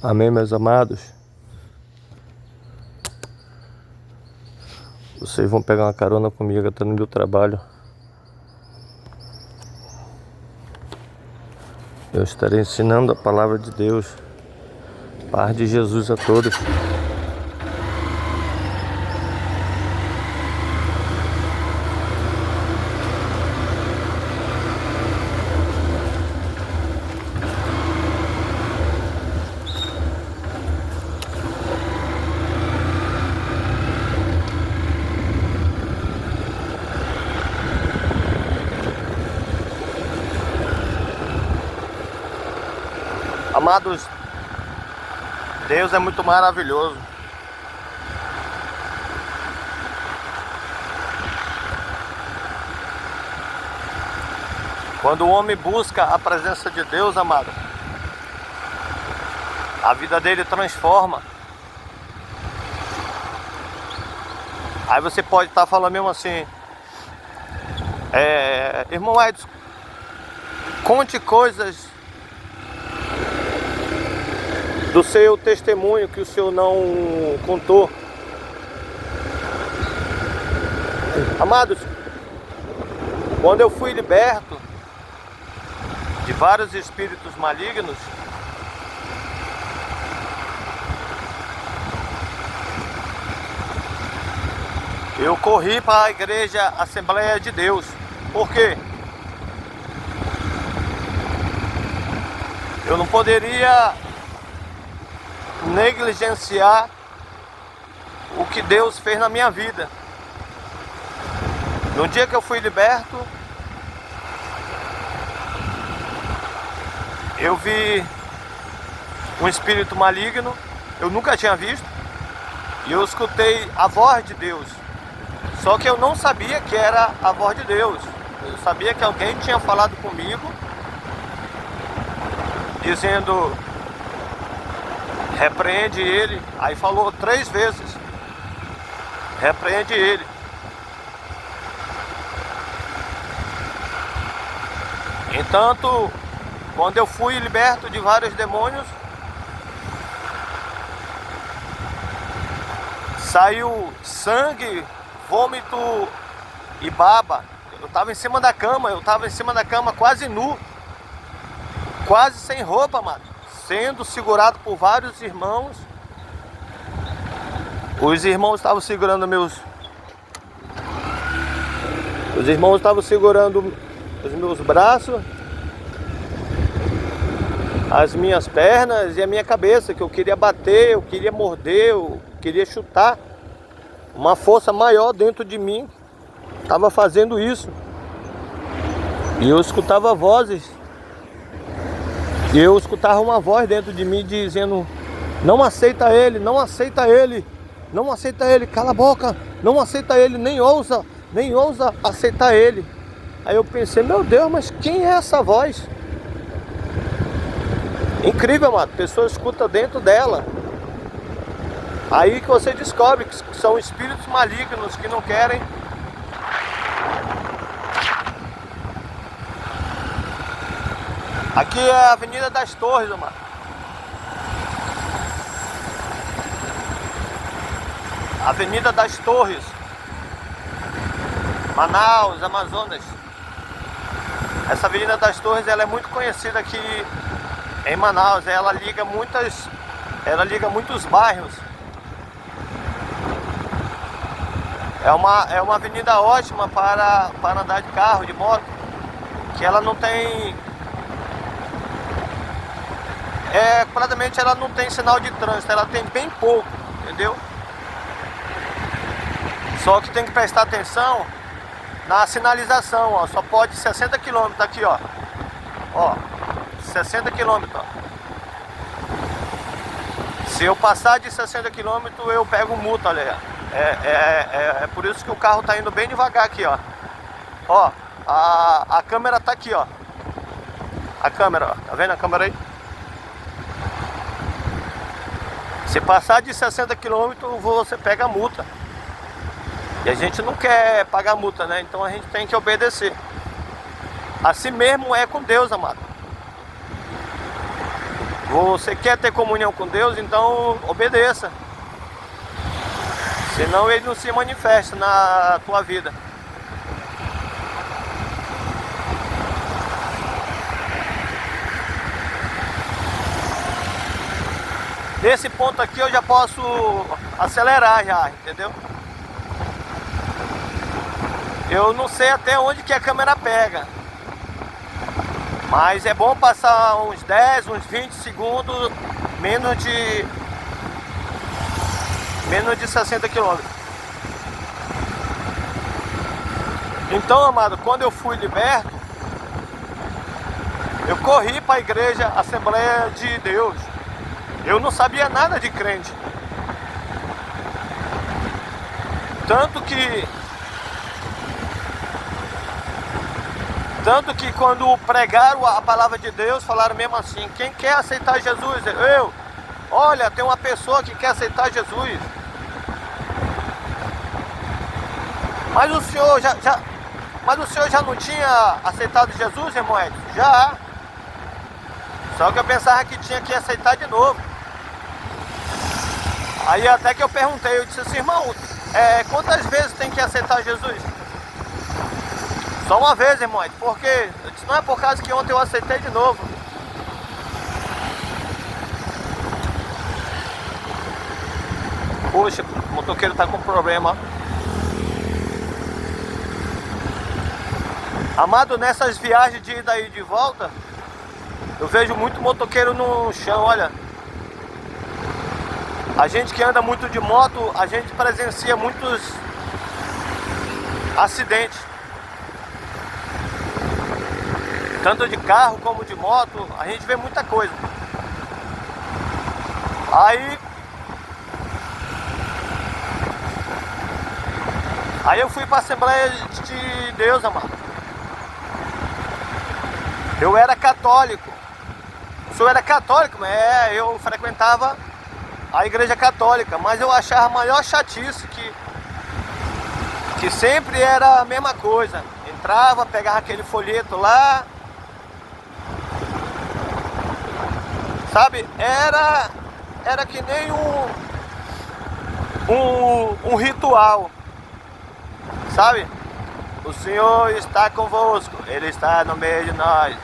Amém, meus amados. Vocês vão pegar uma carona comigo até no meu trabalho. Eu estarei ensinando a palavra de Deus. Paz de Jesus a todos. Amados, Deus é muito maravilhoso. Quando o homem busca a presença de Deus, amado, a vida dele transforma. Aí você pode estar falando mesmo assim, irmão Edson, conte coisas do seu testemunho que o senhor não contou. Amados, quando eu fui liberto de vários espíritos malignos, eu corri para a igreja Assembleia de Deus. Por quê? Eu não poderia negligenciar o que Deus fez na minha vida. No dia que eu fui liberto, eu vi um espírito maligno, eu nunca tinha visto, e eu escutei a voz de Deus. Só que eu não sabia que era a voz de Deus. Eu sabia que alguém tinha falado comigo, dizendo: repreende ele. Aí falou 3 vezes: repreende ele. Entanto, quando eu fui liberto de vários demônios, saiu sangue, vômito e baba. Eu estava em cima da cama, quase nu, quase sem roupa, mano, sendo segurado por vários irmãos. Os irmãos estavam segurando os meus braços, as minhas pernas e a minha cabeça, que eu queria bater, eu queria morder, eu queria chutar. Uma força maior dentro de mim estava fazendo isso. E eu escutava vozes. E eu escutava uma voz dentro de mim dizendo: não aceita ele, não aceita ele, não aceita ele, cala a boca, não aceita ele, nem ousa aceitar ele. Aí eu pensei: meu Deus, mas quem é essa voz? Incrível, amado, a pessoa escuta dentro dela. Aí que você descobre que são espíritos malignos que não querem Aqui é a Avenida das Torres, amado. Avenida das Torres, Manaus, Amazonas. Essa Avenida das Torres, ela é muito conhecida aqui em Manaus. Ela liga muitos bairros. É uma avenida ótima para andar de carro, de moto, que ela não tem... praticamente ela não tem sinal de trânsito, ela tem bem pouco, entendeu? Só que tem que prestar atenção na sinalização, ó. Só pode 60 km aqui, ó. Ó, 60 km, ó. Se eu passar de 60 km, eu pego multa, olha. É por isso que o carro tá indo bem devagar aqui, ó. Ó, a câmera tá aqui, ó. A câmera, ó. Tá vendo a câmera aí? Se passar de 60 km, você pega a multa. E a gente não quer pagar multa, né? Então a gente tem que obedecer. Assim mesmo é com Deus, amado. Você quer ter comunhão com Deus, então obedeça. Senão ele não se manifesta na tua vida. Nesse ponto aqui eu já posso acelerar já, entendeu? Eu não sei até onde que a câmera pega, mas é bom passar uns 10, uns 20 segundos menos de 60 km. Então, amado, quando eu fui liberto, eu corri para a igreja Assembleia de Deus. Eu não sabia nada de crente. Tanto que quando pregaram a palavra de Deus, falaram mesmo assim: quem quer aceitar Jesus? Olha, tem uma pessoa que quer aceitar Jesus. Mas o senhor já não tinha aceitado Jesus, irmão Edson? Já. Só que eu pensava que tinha que aceitar de novo. Aí até que eu perguntei, eu disse assim: irmão, quantas vezes tem que aceitar Jesus? Só uma vez, irmão. Por quê? Eu disse: não é por causa que ontem eu aceitei de novo. Poxa, o motoqueiro tá com problema. Amado, nessas viagens de ida e de volta, eu vejo muito motoqueiro no chão, olha. A gente que anda muito de moto, a gente presencia muitos acidentes. Tanto de carro como de moto, a gente vê muita coisa. Aí eu fui para a Assembleia de Deus, amado. Eu era católico. O senhor era católico? Eu frequentava a igreja católica, mas eu achava a maior chatice que sempre era a mesma coisa. Entrava, pegava aquele folheto lá, sabe? Era que nem um ritual, sabe? O Senhor está convosco, Ele está no meio de nós.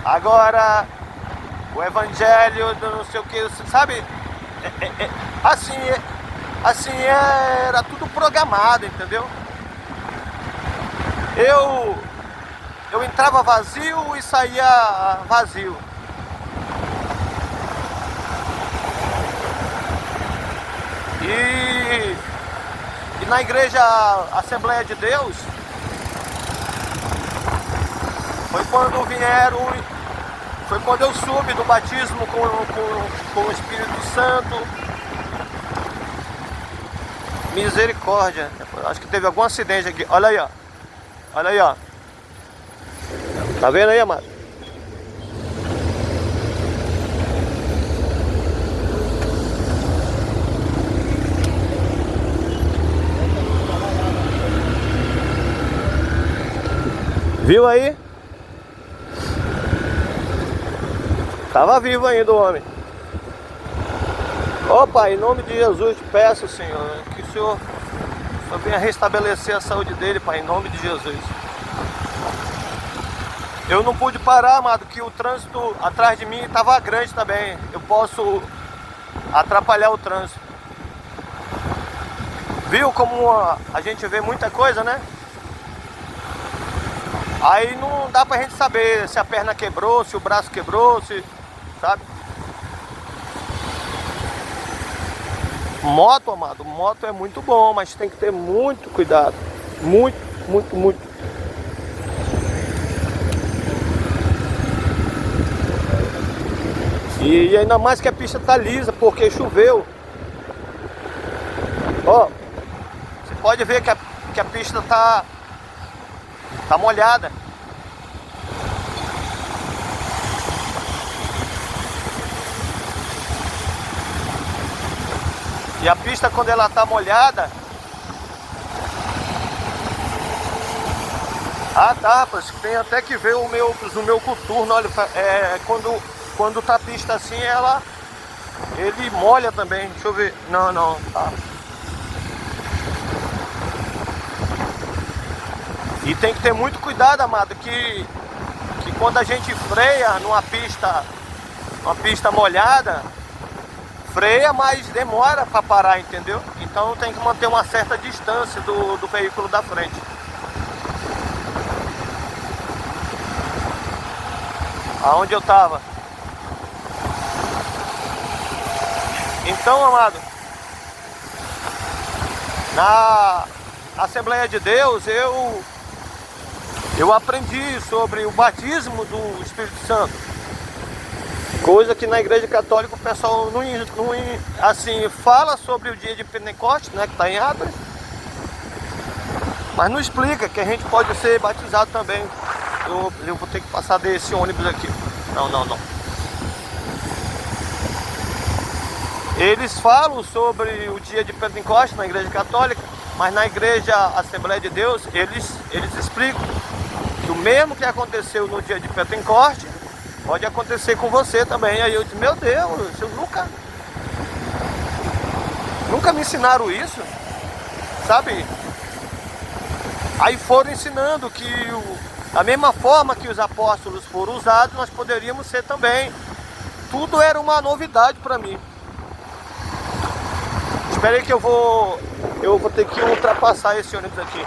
Agora, o evangelho do não sei o que, sabe? Assim era tudo programado, entendeu? Eu entrava vazio e saía vazio. E na igreja Assembleia de Deus, foi quando eu soube do batismo com o Espírito Santo. Misericórdia. Acho que teve algum acidente aqui. Olha aí, ó. Olha aí, ó. Tá vendo aí, amado? Viu aí? Tava vivo ainda o homem. Ó Pai, em nome de Jesus te peço, Senhor, que o Senhor venha restabelecer a saúde dele, Pai, em nome de Jesus. Eu não pude parar, amado, que o trânsito atrás de mim estava grande também. Eu posso atrapalhar o trânsito. Viu como a gente vê muita coisa, né? Aí não dá pra gente saber se a perna quebrou, se o braço quebrou, sabe? Moto, amado, moto é muito bom, mas tem que ter muito cuidado. Muito, muito, muito. E ainda mais que a pista tá lisa, porque choveu. Ó, você pode ver que a pista tá molhada. E a pista, quando ela tá molhada... Ah, tá, rapaz, tem até que ver o meu coturno, olha, quando quando tá pista assim, ele molha também. Deixa eu ver. Não, não, tá. E tem que ter muito cuidado, amado, que quando a gente freia numa pista molhada, freia, mas demora para parar, entendeu? Então tem que manter uma certa distância do veículo da frente. Aonde eu tava? Então, amado, na Assembleia de Deus eu aprendi sobre o batismo do Espírito Santo. Coisa que na Igreja Católica o pessoal não assim, fala sobre o dia de Pentecostes, né, que está em Atos, mas não explica que a gente pode ser batizado também. Eu vou ter que passar desse ônibus aqui. Não, não, não. Eles falam sobre o dia de Pentecostes na Igreja Católica, mas na Igreja Assembleia de Deus eles explicam que o mesmo que aconteceu no dia de Pentecostes pode acontecer com você também. Aí eu disse, meu Deus, eu nunca me ensinaram isso, sabe? Aí foram ensinando que da mesma forma que os apóstolos foram usados, nós poderíamos ser também. Tudo era uma novidade para mim. Espera aí que eu vou ter que ultrapassar esse ônibus aqui.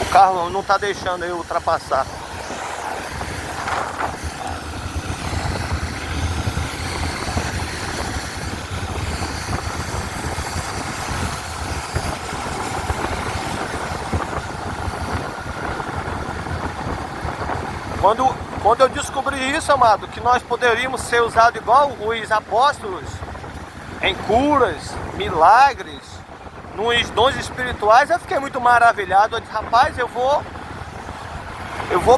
O carro não está deixando eu ultrapassar. Quando eu descobri isso, amado, que nós poderíamos ser usados igual os apóstolos em curas, milagres, nos dons espirituais, eu fiquei muito maravilhado. Eu disse, rapaz, eu vou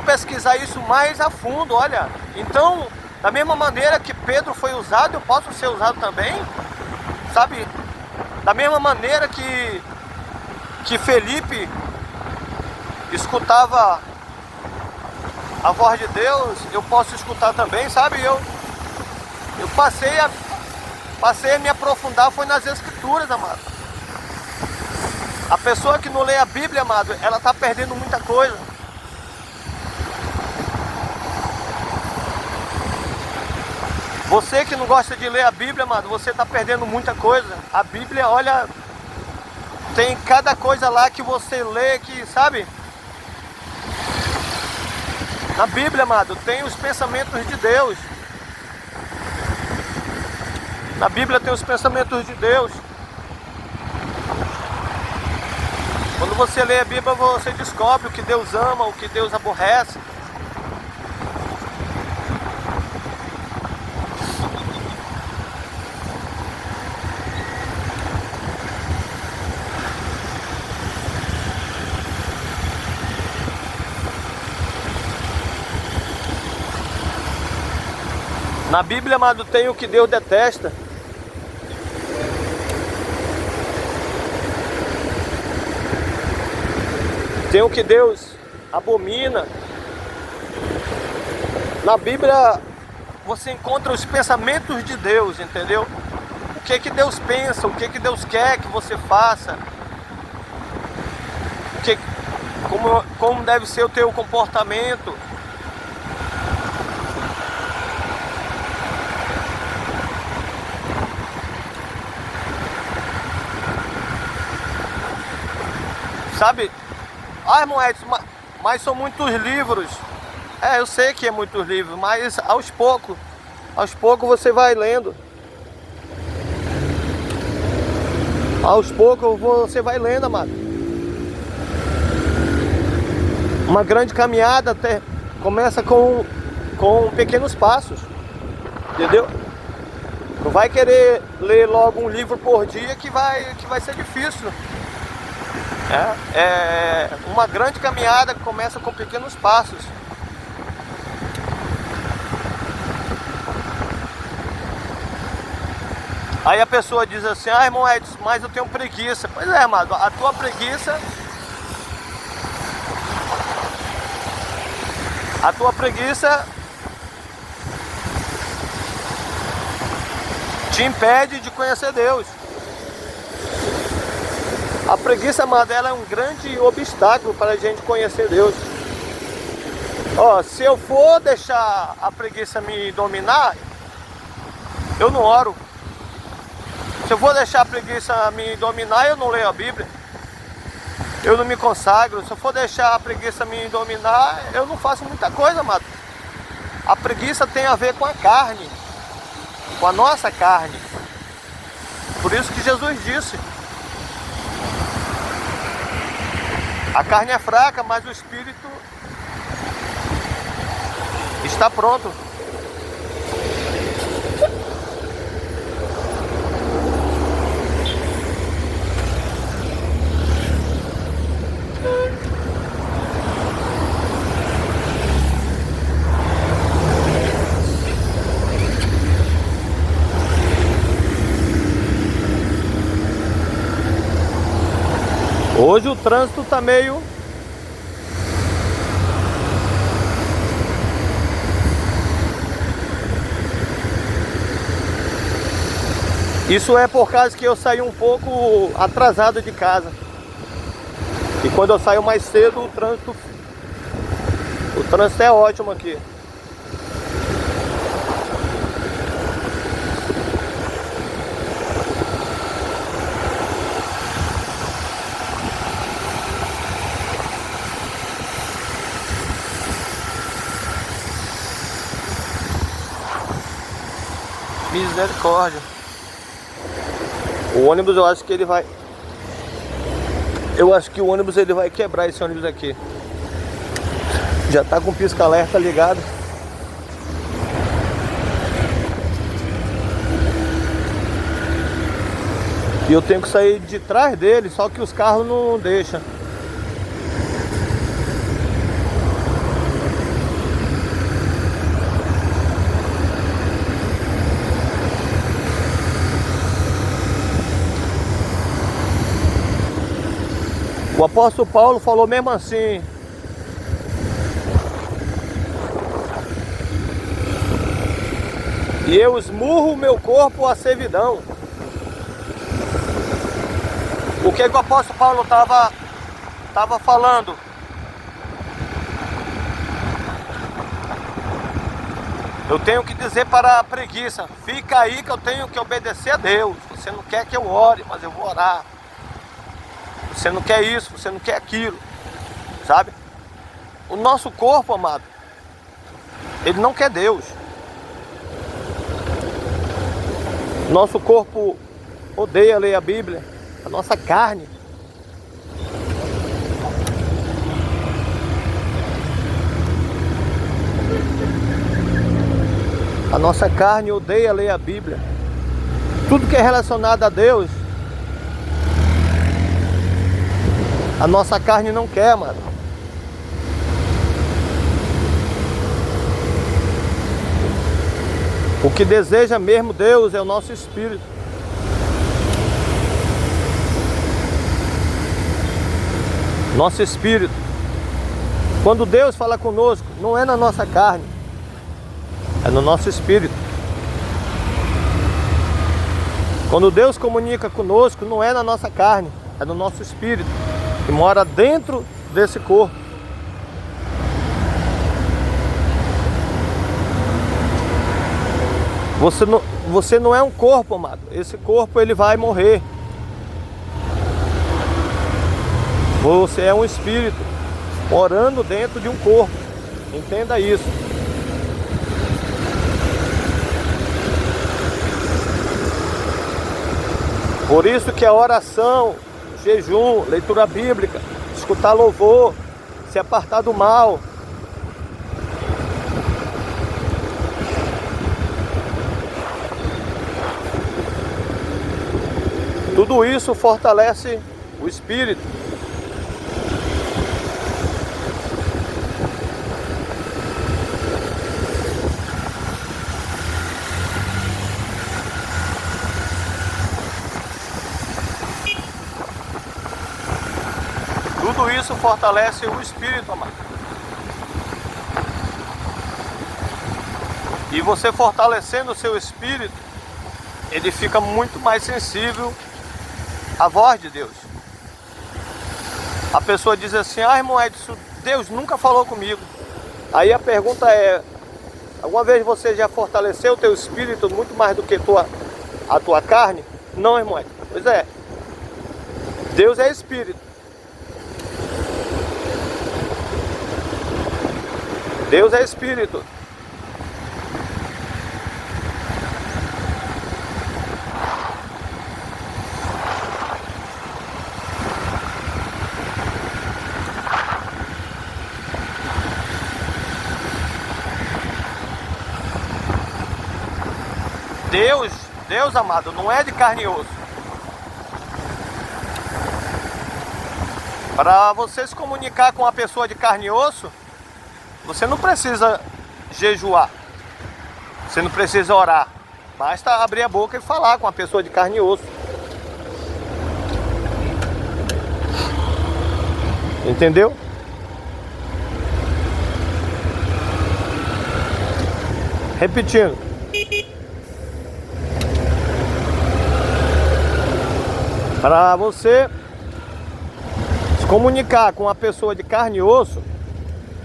pesquisar isso mais a fundo, olha. Então, da mesma maneira que Pedro foi usado, eu posso ser usado também, sabe? Da mesma maneira que Felipe escutava a voz de Deus, eu posso escutar também, sabe? Eu passei a me aprofundar, foi nas Escrituras, amado. A pessoa que não lê a Bíblia, amado, ela está perdendo muita coisa. Você que não gosta de ler a Bíblia, amado, você está perdendo muita coisa. A Bíblia, olha, tem cada coisa lá que você lê que, sabe? Na Bíblia, amado, tem os pensamentos de Deus. Na Bíblia tem os pensamentos de Deus. Quando você lê a Bíblia, você descobre o que Deus ama, o que Deus aborrece. Na Bíblia, amado, tem o que Deus detesta. Tem o que Deus abomina. Na Bíblia você encontra os pensamentos de Deus, entendeu? O que que Deus pensa, o que que Deus quer que você faça. Como deve ser o teu comportamento. Sabe? Ah, irmão Edson, mas são muitos livros. Eu sei que é muitos livros, mas aos poucos você vai lendo. Aos poucos você vai lendo, amado. Uma grande caminhada começa com pequenos passos, entendeu? Não vai querer ler logo um livro por dia que vai ser difícil. Uma grande caminhada que começa com pequenos passos. Aí a pessoa diz assim, ah, irmão Edson, mas eu tenho preguiça. Pois é, amado, a tua preguiça te impede de conhecer Deus. A preguiça, amado, ela é um grande obstáculo para a gente conhecer Deus. Ó, se eu for deixar a preguiça me dominar, eu não oro. Se eu vou deixar a preguiça me dominar, eu não leio a Bíblia. Eu não me consagro. Se eu for deixar a preguiça me dominar, eu não faço muita coisa, amado. A preguiça tem a ver com a carne, com a nossa carne. Por isso que Jesus disse: a carne é fraca, mas o espírito está pronto. Hoje o trânsito tá meio... Isso é por causa que eu saí um pouco atrasado de casa. E quando eu saio mais cedo, o trânsito é ótimo aqui. Misericórdia. O ônibus, eu acho que ele vai... Eu acho que o ônibus ele vai quebrar, esse ônibus aqui. Já tá com o pisca-alerta ligado. E eu tenho que sair de trás dele, só que os carros não deixam. O apóstolo Paulo falou mesmo assim: e eu esmurro o meu corpo à servidão. O que o apóstolo Paulo estava falando? Eu tenho que dizer para a preguiça: fica aí que eu tenho que obedecer a Deus. Você não quer que eu ore, mas eu vou orar. Você não quer isso, você não quer aquilo, sabe? O nosso corpo, amado, ele não quer Deus. Nosso corpo odeia ler a Bíblia. A nossa carne. A nossa carne odeia ler a Bíblia. Tudo que é relacionado a Deus, a nossa carne não quer, mano. O que deseja mesmo Deus é o nosso espírito. Nosso espírito. Quando Deus fala conosco, não é na nossa carne, é no nosso espírito. Quando Deus comunica conosco, não é na nossa carne, é no nosso espírito, que mora dentro desse corpo. Você não é um corpo, amado. Esse corpo ele vai morrer. Você é um espírito morando dentro de um corpo. Entenda isso. Por isso que a oração, jejum, leitura bíblica, escutar louvor, se apartar do mal, tudo isso fortalece o espírito. tudo isso fortalece o espírito, amado. E você fortalecendo o seu espírito, ele fica muito mais sensível à voz de Deus. A pessoa diz assim: ah, irmão Edson, Deus nunca falou comigo. Aí a pergunta é: alguma vez você já fortaleceu o teu espírito muito mais do que a tua carne? Não, irmão Edson. Pois é. Deus é espírito. Deus é espírito. Deus amado, não é de carne e osso. Para você se comunicar com uma pessoa de carne e osso, você não precisa jejuar. Você não precisa orar. Basta abrir a boca e falar com uma pessoa de carne e osso. Entendeu? Repetindo. Para você se comunicar com uma pessoa de carne e osso,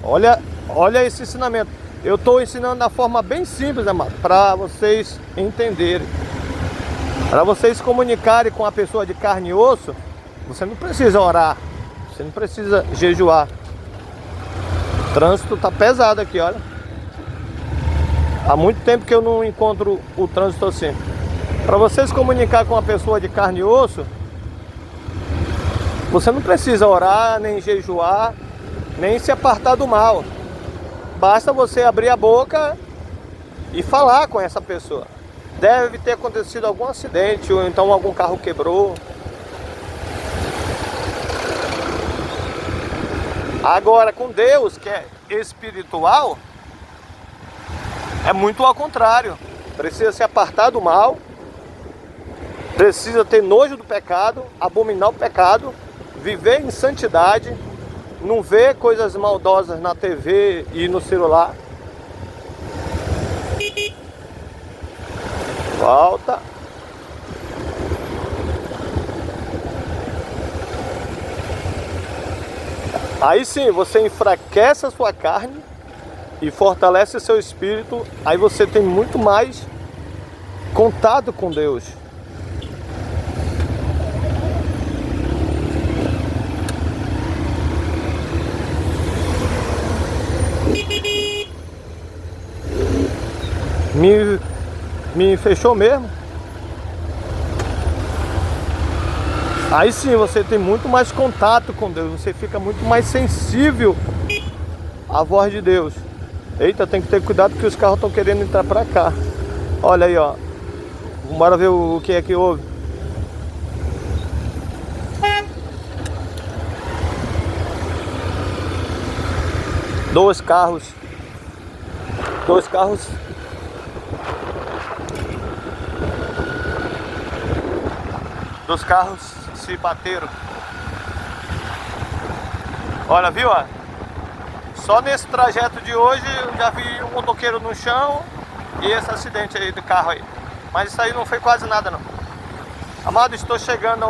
olha esse ensinamento. Eu estou ensinando da forma bem simples, amado, para vocês entenderem. Para vocês se comunicarem com a pessoa de carne e osso, você não precisa orar, você não precisa jejuar. O trânsito tá pesado aqui, olha. Há muito tempo que eu não encontro o trânsito assim. Para você se comunicar com uma pessoa de carne e osso, você não precisa orar, nem jejuar, nem se apartar do mal. Basta você abrir a boca e falar com essa pessoa. Deve ter acontecido algum acidente, ou então algum carro quebrou. Agora, com Deus, que é espiritual, é muito ao contrário. Precisa se apartar do mal, precisa ter nojo do pecado, abominar o pecado, viver em santidade, não ver coisas maldosas na TV e no celular. Volta. Aí sim, você enfraquece a sua carne e fortalece o seu espírito. Aí você tem muito mais contato com Deus. Me fechou mesmo. Aí sim você tem muito mais contato com Deus. Você fica muito mais sensível à voz de Deus. Eita, tem que ter cuidado que os carros estão querendo entrar pra cá. Olha aí, ó. Bora ver o que é que houve. Dois carros se bateram. Olha, viu? Ó? Só nesse trajeto de hoje eu já vi um motoqueiro no chão e esse acidente aí do carro aí. Mas isso aí não foi quase nada não. Amado, estou chegando